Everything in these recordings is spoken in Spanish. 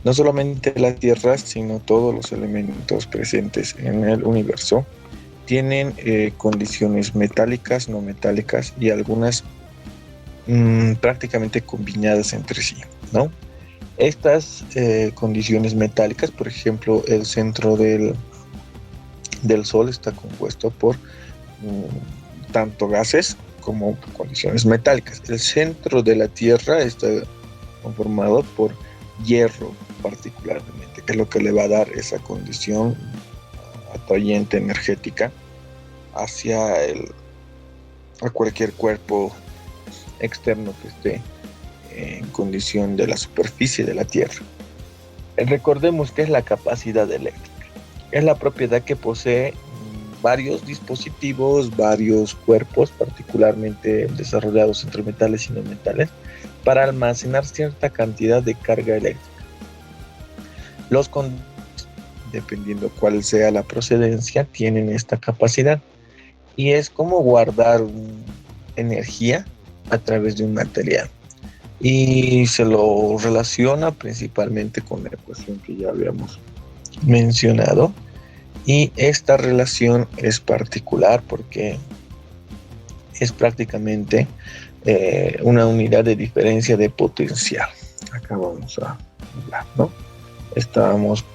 No solamente la Tierra, sino todos los elementos presentes en el universo tienen condiciones metálicas, no metálicas y algunas prácticamente combinadas entre sí, ¿no? Estas condiciones metálicas, por ejemplo, el centro del Sol está compuesto por tanto gases como condiciones metálicas. El centro de la Tierra está conformado por hierro particularmente, que es lo que le va a dar esa condición atrayente energética a cualquier cuerpo externo que esté en condición de la superficie de la Tierra. Recordemos que es la capacidad eléctrica, es la propiedad que posee varios dispositivos, varios cuerpos particularmente desarrollados entre metales y no metales para almacenar cierta cantidad de carga eléctrica. Los conductores, dependiendo cuál sea la procedencia, tienen esta capacidad y es como guardar energía a través de un material. Y se lo relaciona principalmente con la ecuación que ya habíamos mencionado. Y esta relación es particular porque es prácticamente una unidad de diferencia de potencial. Acá vamos a hablar, ¿no? Estábamos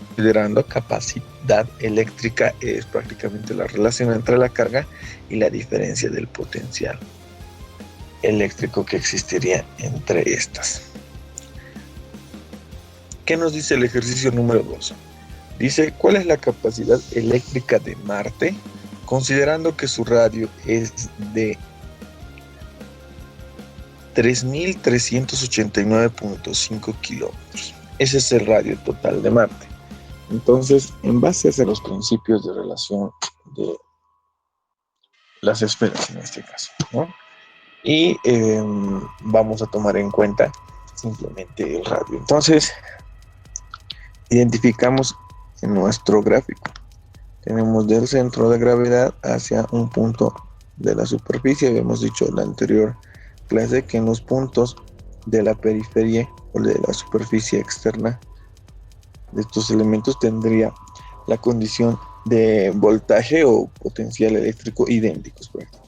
considerando capacidad eléctrica, es prácticamente la relación entre la carga y la diferencia del potencial eléctrico que existiría entre estas. ¿Qué nos dice el ejercicio número 2? Dice, ¿cuál es la capacidad eléctrica de Marte, considerando que su radio es de 3.389.5 kilómetros? Ese es el radio total de Marte. Entonces, en base a los principios de relación de las esferas en este caso, ¿no? Y vamos a tomar en cuenta simplemente el radio. Entonces, identificamos en nuestro gráfico. Tenemos del centro de gravedad hacia un punto de la superficie. Habíamos dicho en la anterior clase que en los puntos de la periferia o de la superficie externa de estos elementos tendría la condición de voltaje o potencial eléctrico idénticos prácticamente.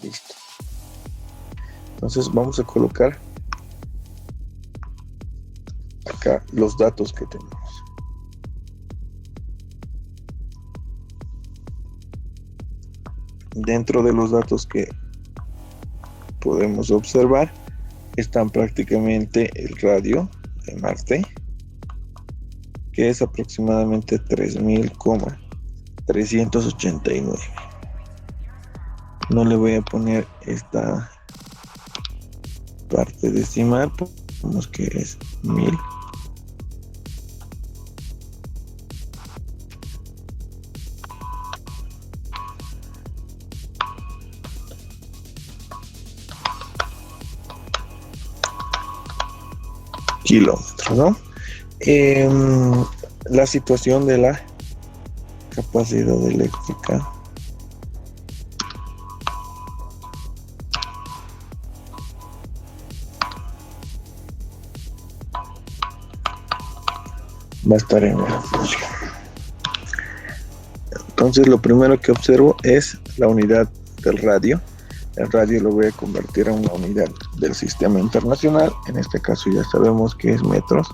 Listo. Entonces vamos a colocar acá los datos que tenemos. Dentro de los datos que podemos observar están prácticamente el radio de Marte, que es aproximadamente 3.389. No le voy a poner esta parte decimal, pongamos que es 1000. Kilómetros, ¿no? La situación de la capacidad eléctrica va a estar en la función. Entonces lo primero que observo es la unidad del radio. El radio lo voy a convertir a una unidad del sistema internacional. En este caso ya sabemos que es metros.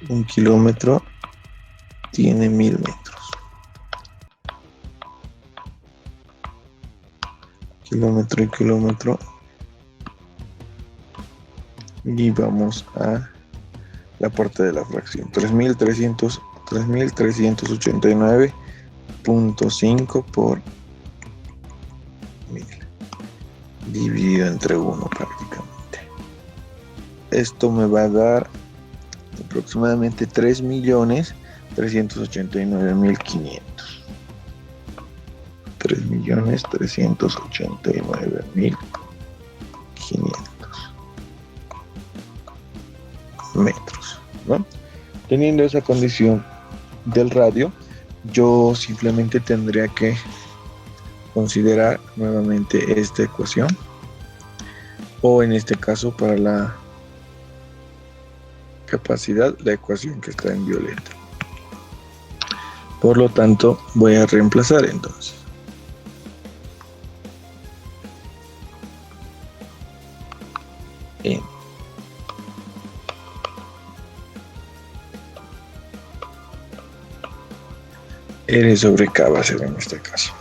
Un kilómetro tiene 1000 metros. Kilómetro y kilómetro. Y vamos a la parte de la fracción. 3.389.5 por 1000. Dividido entre 1 prácticamente. Esto me va a dar aproximadamente 3.389.500. 3.389.500. metros, ¿no? Teniendo esa condición del radio, yo simplemente tendría que considerar nuevamente esta ecuación, o en este caso para la capacidad, la ecuación que está en violeta. Por lo tanto, voy a reemplazar entonces. En R sobre K va a ser en este caso,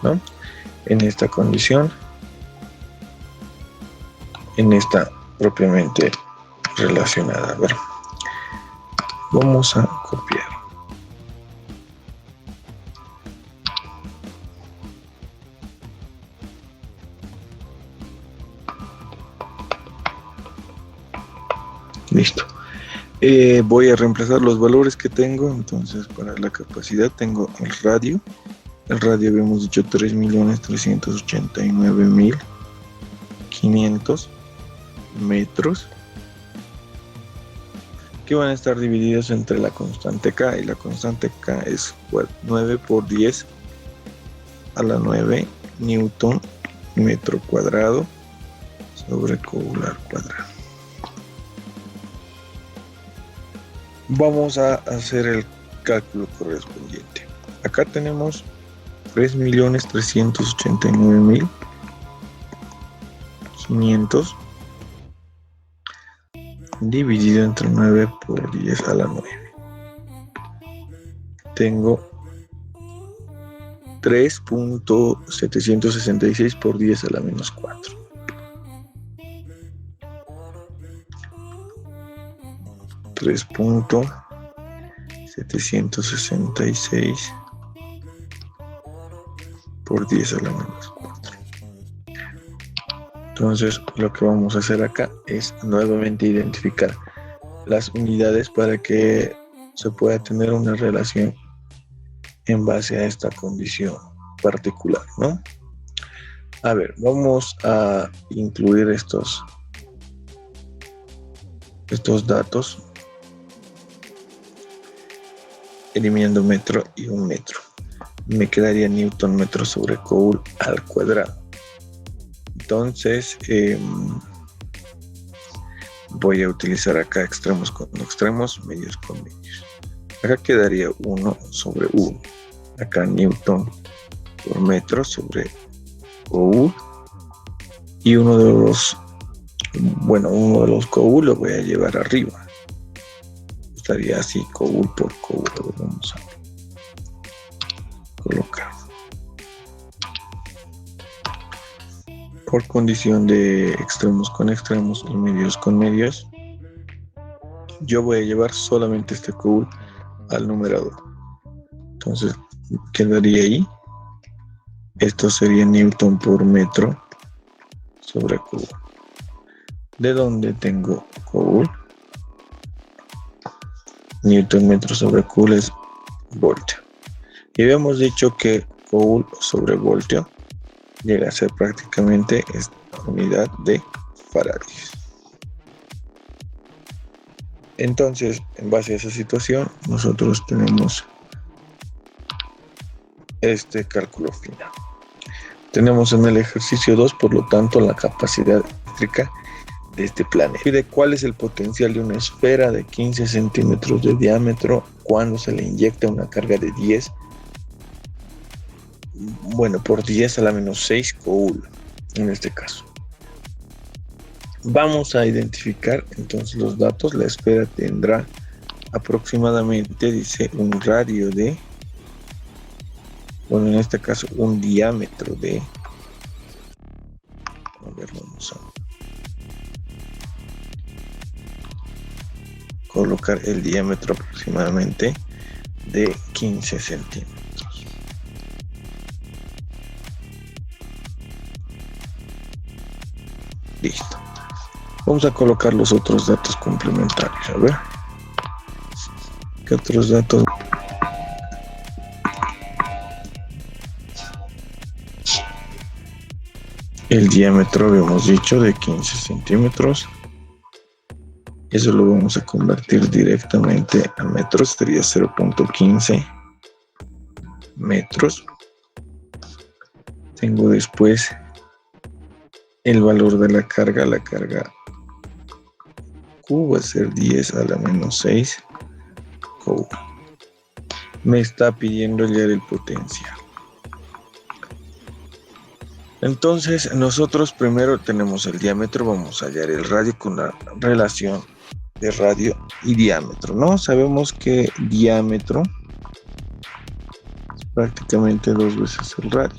¿no? En esta condición, en esta propiamente relacionada. A ver, vamos a copiar. Listo. Voy a reemplazar los valores que tengo. Entonces, para la capacidad tengo el radio. El radio habíamos dicho 3.389.500 metros, que van a estar divididos entre la constante K, y la constante K es 9 por 10 a la 9 newton metro cuadrado sobre Coulomb al cuadrado. Vamos a hacer el cálculo correspondiente. Acá tenemos 3.389.500 dividido entre 9 por 10 a la 9. Tengo 3.766 por 10 a la menos 4. $3.766 por 10 a la menos 4. Entonces, lo que vamos a hacer acá es nuevamente identificar las unidades para que se pueda tener una relación en base a esta condición particular, ¿no? A ver, vamos a incluir estos datos, eliminando metro y un metro. Me quedaría newton metro sobre Coulomb al cuadrado. Entonces voy a utilizar acá extremos con extremos, medios con medios. Acá quedaría 1 sobre 1. Acá newton por metro sobre Coulomb. Y uno de los Coulomb lo voy a llevar arriba. Estaría así, Coulomb por Coulomb. Vamos a colocar. Por condición de extremos con extremos y medios con medios, yo voy a llevar solamente este Coulomb al numerador. Entonces quedaría ahí. Esto sería newton por metro sobre Coulomb. ¿De dónde tengo Coulomb? Newton metro sobre Coulomb es voltio. Y habíamos dicho que Coulomb sobre voltio llega a ser prácticamente esta unidad de farads. Entonces, en base a esa situación, nosotros tenemos este cálculo final. Tenemos en el ejercicio 2, por lo tanto, la capacidad eléctrica de este planeta. Pide cuál es el potencial de una esfera de 15 centímetros de diámetro cuando se le inyecta una carga de 10, por 10 a la menos 6 Coulomb en este caso. Vamos a identificar entonces los datos. La esfera tendrá aproximadamente, dice, un radio de, en este caso un diámetro de, vamos a colocar el diámetro aproximadamente de 15 centímetros. Listo. Vamos a colocar los otros datos complementarios. A ver. ¿Qué otros datos? El diámetro habíamos dicho de 15 centímetros. Eso lo vamos a convertir directamente a metros, sería 0.15 metros. Tengo después el valor de la carga Q va a ser 10 a la menos 6 Q. Me está pidiendo hallar el potencial. Entonces nosotros primero tenemos el diámetro, vamos a hallar el radio con la relación de radio y diámetro, ¿no? Sabemos que diámetro es prácticamente 2 veces el radio.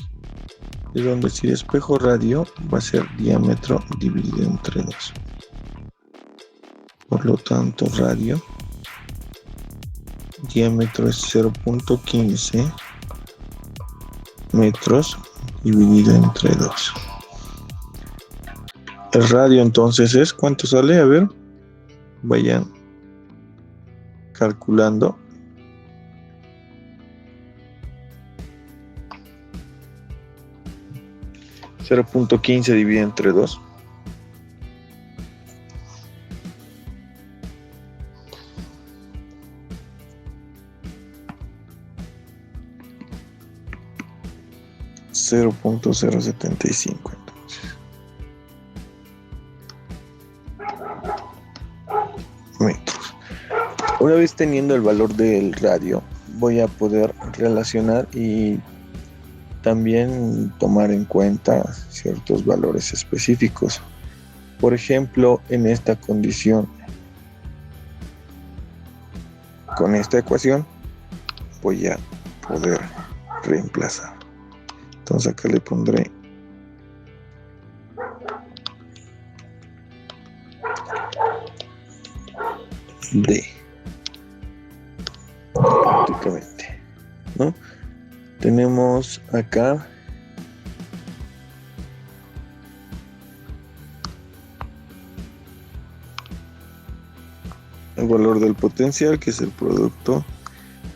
Es donde si despejo radio va a ser diámetro dividido entre 2. Por lo tanto, radio, diámetro es 0.15 metros dividido entre 2. El radio entonces es, ¿cuánto sale? A ver, vayan calculando. .15 dividido entre 2. .075 entonces. Metros. Una vez teniendo el valor del radio, voy a poder relacionar y también tomar en cuenta ciertos valores específicos. Por ejemplo, en esta condición, con esta ecuación, voy a poder reemplazar. Entonces acá le pondré D prácticamente, ¿no? Tenemos acá el valor del potencial, que es el producto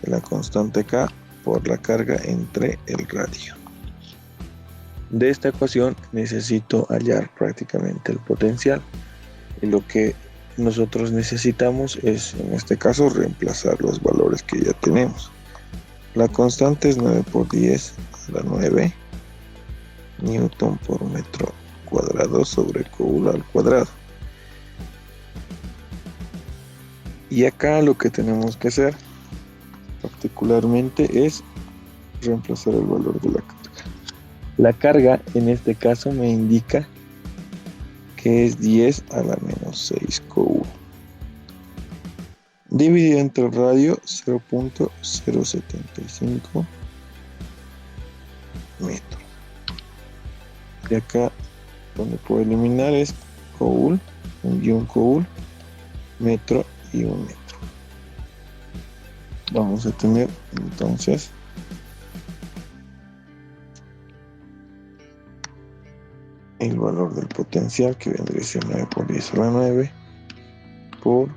de la constante K por la carga entre el radio. De esta ecuación necesito hallar prácticamente el potencial, y lo que nosotros necesitamos es, en este caso, reemplazar los valores que ya tenemos. La constante es 9 por 10 a la 9 newton por metro cuadrado sobre Coulomb al cuadrado. Y acá lo que tenemos que hacer particularmente es reemplazar el valor de la carga. La carga en este caso me indica que es 10 a la menos 6 Coulomb. Dividido entre el radio, 0.075 metros. Y acá donde puedo eliminar es Coulomb, un Coulomb, metro y un metro. Vamos a tener entonces el valor del potencial, que vendría a ser 9 por 10 a la 9 por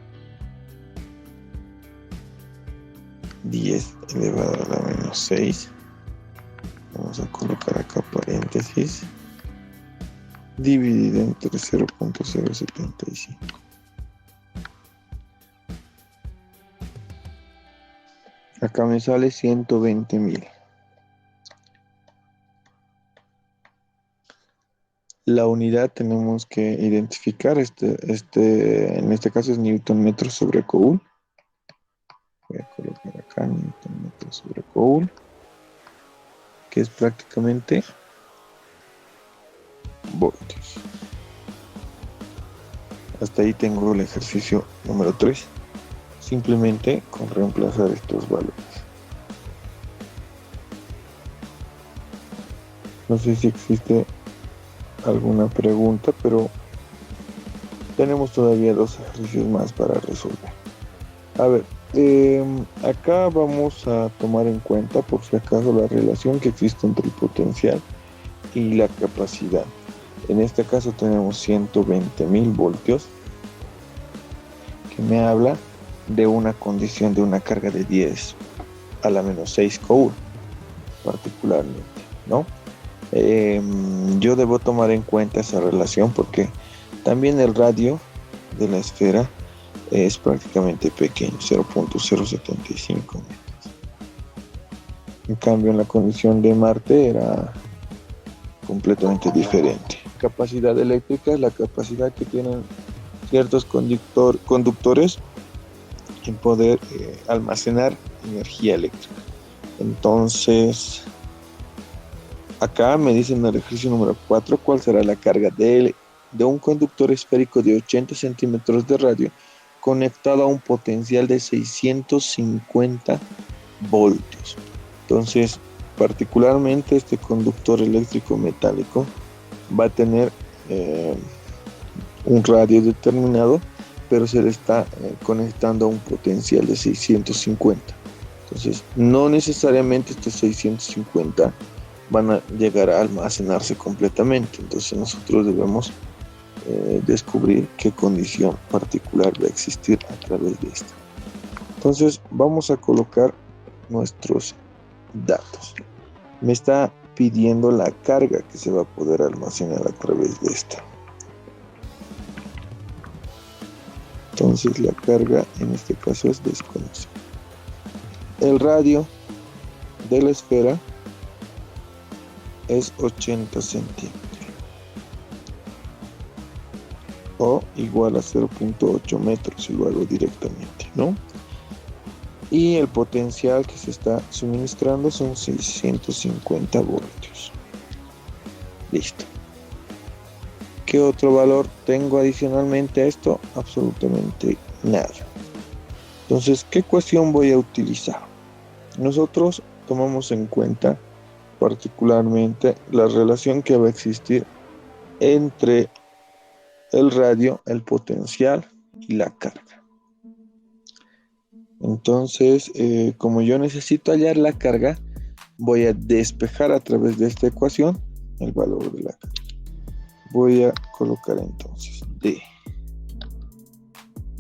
10 elevado a la menos 6. Vamos a colocar acá paréntesis, dividido entre 0.075. Acá me sale 120.000. La unidad tenemos que identificar, en este caso es Newton metro sobre Coulomb. Voy a colocar acá Newton metro sobre Coulomb, que es prácticamente voltios. Hasta ahí tengo el ejercicio número 3. Simplemente con reemplazar estos valores. No sé si existe alguna pregunta, pero tenemos todavía 2 ejercicios más para resolver. A ver, acá vamos a tomar en cuenta, por si acaso, la relación que existe entre el potencial y la capacidad. En este caso tenemos 120.000 voltios, que me habla de una condición de una carga de 10 a la menos 6 Coulomb particularmente, ¿no? Yo debo tomar en cuenta esa relación porque también el radio de la esfera es prácticamente pequeño, 0.075 metros. En cambio, en la condición de Marte era completamente diferente. Capacidad eléctrica es la capacidad que tienen ciertos conductores en poder almacenar energía eléctrica. Entonces, acá me dicen en el ejercicio número 4 cuál será la carga de un conductor esférico de 80 centímetros de radio conectado a un potencial de 650 voltios. Entonces, particularmente este conductor eléctrico metálico va a tener un radio determinado, pero se le está conectando a un potencial de 650. Entonces, no necesariamente estos 650 van a llegar a almacenarse completamente. Entonces, nosotros debemos descubrir qué condición particular va a existir a través de esto. Entonces, vamos a colocar nuestros datos. Me está pidiendo la carga que se va a poder almacenar a través de esta. Entonces la carga en este caso es desconocida. El radio de la esfera es 80 centímetros o igual a 0.8 metros si lo hago directamente, ¿no? Y el potencial que se está suministrando son 650 voltios. Listo. ¿Qué otro valor tengo adicionalmente a esto? Absolutamente nada. Entonces, ¿qué ecuación voy a utilizar? Nosotros tomamos en cuenta particularmente la relación que va a existir entre el radio, el potencial y la carga. Entonces, como yo necesito hallar la carga, voy a despejar a través de esta ecuación el valor de la carga. Voy a colocar entonces D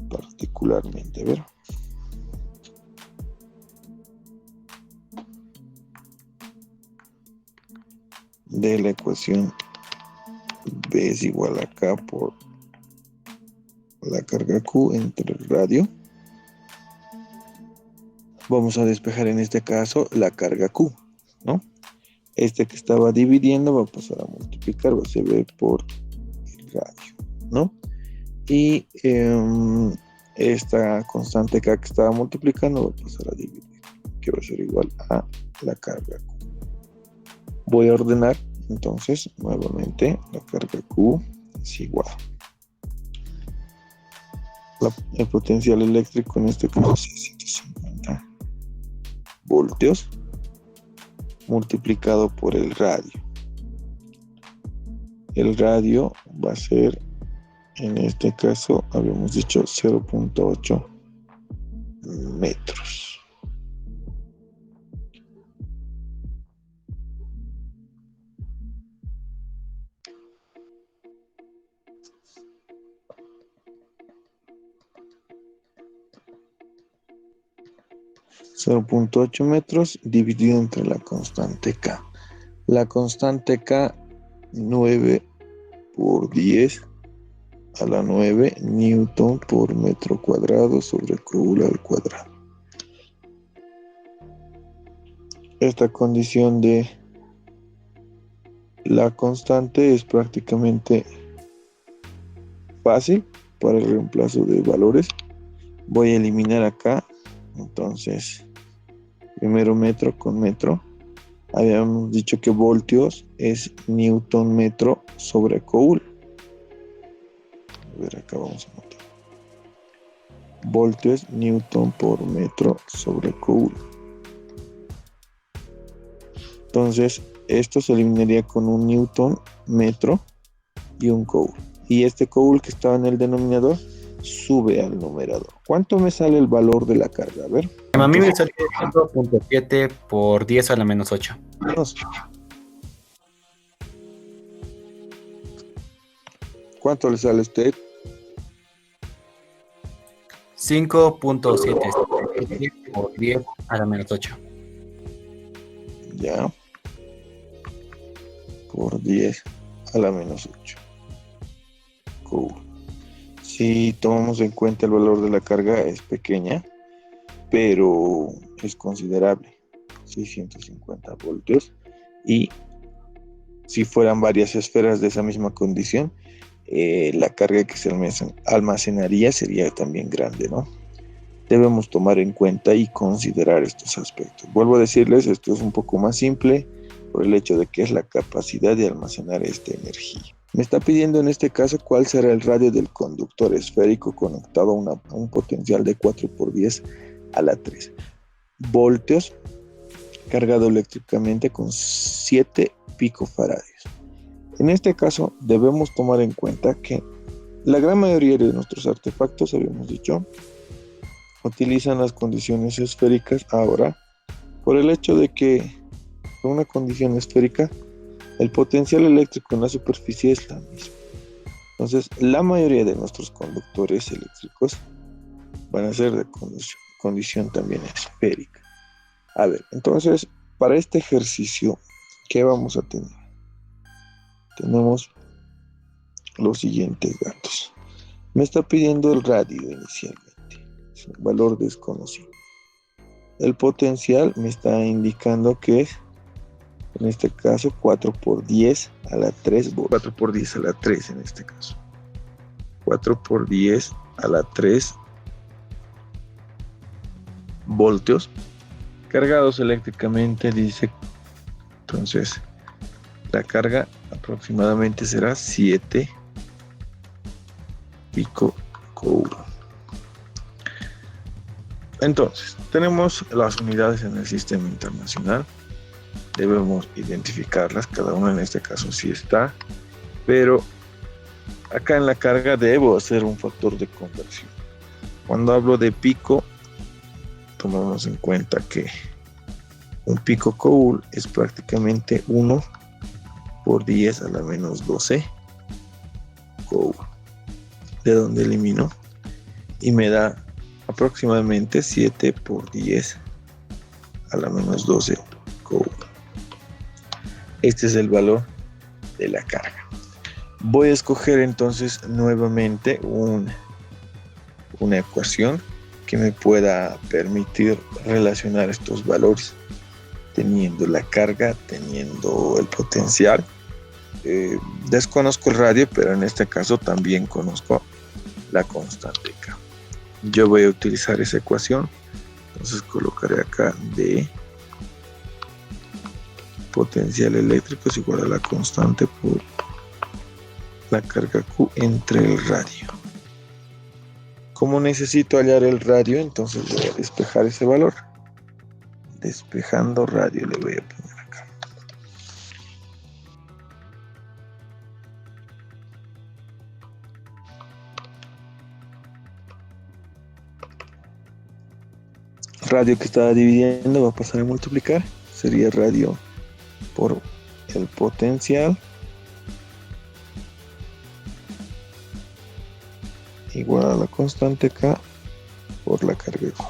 particularmente, a ver. De la ecuación B es igual a K por la carga Q entre el radio. Vamos a despejar en este caso la carga Q, ¿no? Este que estaba dividiendo va a pasar a multiplicar, va a ser B por el radio, ¿no? Y esta constante K que estaba multiplicando va a pasar a dividir, que va a ser igual a la carga Q. Voy a ordenar, entonces, nuevamente, la carga Q es igual. El potencial eléctrico en este caso es 650 voltios multiplicado por el radio. El radio va a ser, en este caso, habíamos dicho 0.8 metros. .8 metros dividido entre la constante K. La constante K, 9 por 10 a la 9 newton por metro cuadrado sobre Coulomb al cuadrado. Esta condición de la constante es prácticamente fácil para el reemplazo de valores. Voy a eliminar acá, entonces primero metro con metro. Habíamos dicho que voltios es newton metro sobre Coulomb. A ver, acá vamos a anotar. Voltios newton por metro sobre Coulomb. Entonces, esto se eliminaría con un newton metro y un Coulomb. Y este Coulomb que estaba en el denominador sube al numerador. ¿Cuánto me sale el valor de la carga? A ver. A mí me sale 5.7 por 10 a la menos 8. ¿Cuánto le sale a usted? 5.7 por 10 a la menos 8. Ya. Por 10 a la menos 8. Cool. Si tomamos en cuenta el valor de la carga es pequeña, pero es considerable, 650 voltios. Y si fueran varias esferas de esa misma condición, la carga que se almacenaría sería también grande, ¿no? Debemos tomar en cuenta y considerar estos aspectos. Vuelvo a decirles, esto es un poco más simple por el hecho de que es la capacidad de almacenar esta energía. Me está pidiendo en este caso cuál será el radio del conductor esférico conectado a un potencial de 4 por 10 a la 3 voltios, cargado eléctricamente con 7 picofaradios. En este caso debemos tomar en cuenta que la gran mayoría de nuestros artefactos, habíamos dicho, utilizan las condiciones esféricas ahora por el hecho de que en una condición esférica el potencial eléctrico en la superficie es la misma. Entonces, la mayoría de nuestros conductores eléctricos van a ser de condición también esférica. A ver, entonces, para este ejercicio, ¿qué vamos a tener? Tenemos los siguientes datos. Me está pidiendo el radio inicialmente, es un valor desconocido. El potencial me está indicando que es, en este caso, 4 por 10 a la 3, 4 por 10 a la 3 en este caso. 4 por 10 a la 3 voltios cargados eléctricamente, dice. Entonces, la carga aproximadamente será 7 picojoule. Entonces, tenemos las unidades en el sistema internacional. Debemos identificarlas, cada una en este caso sí está, pero acá en la carga debo hacer un factor de conversión. Cuando hablo de pico, tomamos en cuenta que un picojoule es prácticamente 1 por 10 a la menos 12 joule, de donde elimino y me da aproximadamente 7 por 10 a la menos 12 joule. Este es el valor de la carga. Voy a escoger entonces nuevamente una ecuación que me pueda permitir relacionar estos valores, teniendo la carga, teniendo el potencial. Desconozco el radio, pero en este caso también conozco la constante K. Yo voy a utilizar esa ecuación, entonces colocaré acá de potencial eléctrico es igual a la constante por la carga Q entre el radio. Como necesito hallar el radio, entonces voy a despejar ese valor. Despejando radio le voy a poner acá. Radio que estaba dividiendo va a pasar a multiplicar. Sería radio por el potencial igual a la constante K por la carga Q.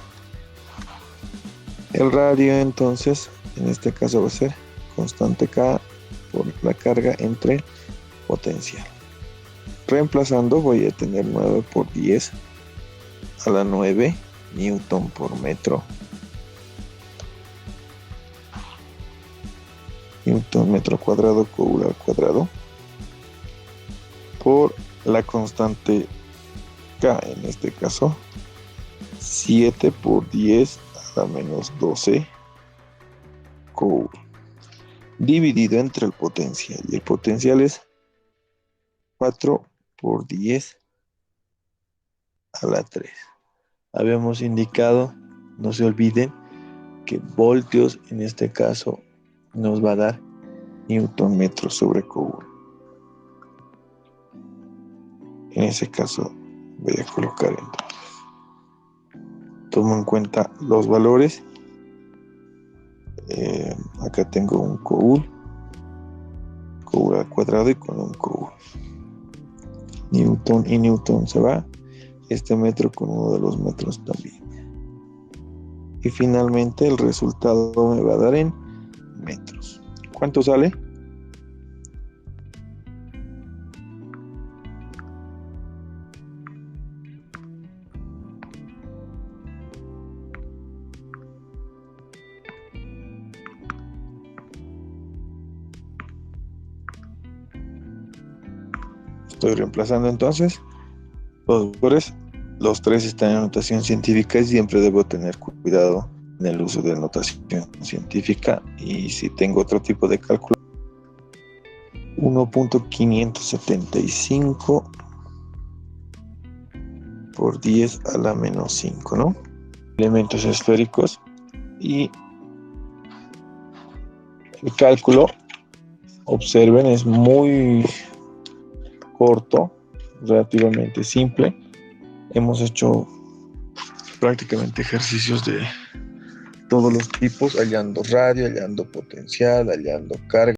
El radio entonces en este caso va a ser constante K por la carga entre potencial. Reemplazando voy a tener 9 por 10 a la 9 newton por metro. Newton metro cuadrado, joule al cuadrado, por la constante K, en este caso 7 por 10 a la menos 12 joule, dividido entre el potencial, y el potencial es 4 por 10 a la 3. Habíamos indicado, no se olviden, que voltios en este caso nos va a dar newton metro sobre joule. En ese caso voy a colocar entonces. Tomo en cuenta los valores. Acá tengo un joule al cuadrado y con un joule. Newton y newton se va. Este metro con uno de los metros también. Y finalmente el resultado me va a dar en metros. ¿Cuánto sale? Estoy reemplazando entonces los vectores. Los tres están en notación científica y siempre debo tener cuidado en el uso de notación científica. Y si tengo otro tipo de cálculo, 1.575 por 10 a la menos 5, ¿no? Elementos esféricos, y el cálculo, observen, es muy corto, relativamente simple. Hemos hecho prácticamente ejercicios de todos los tipos, hallando radio, hallando potencial, hallando carga.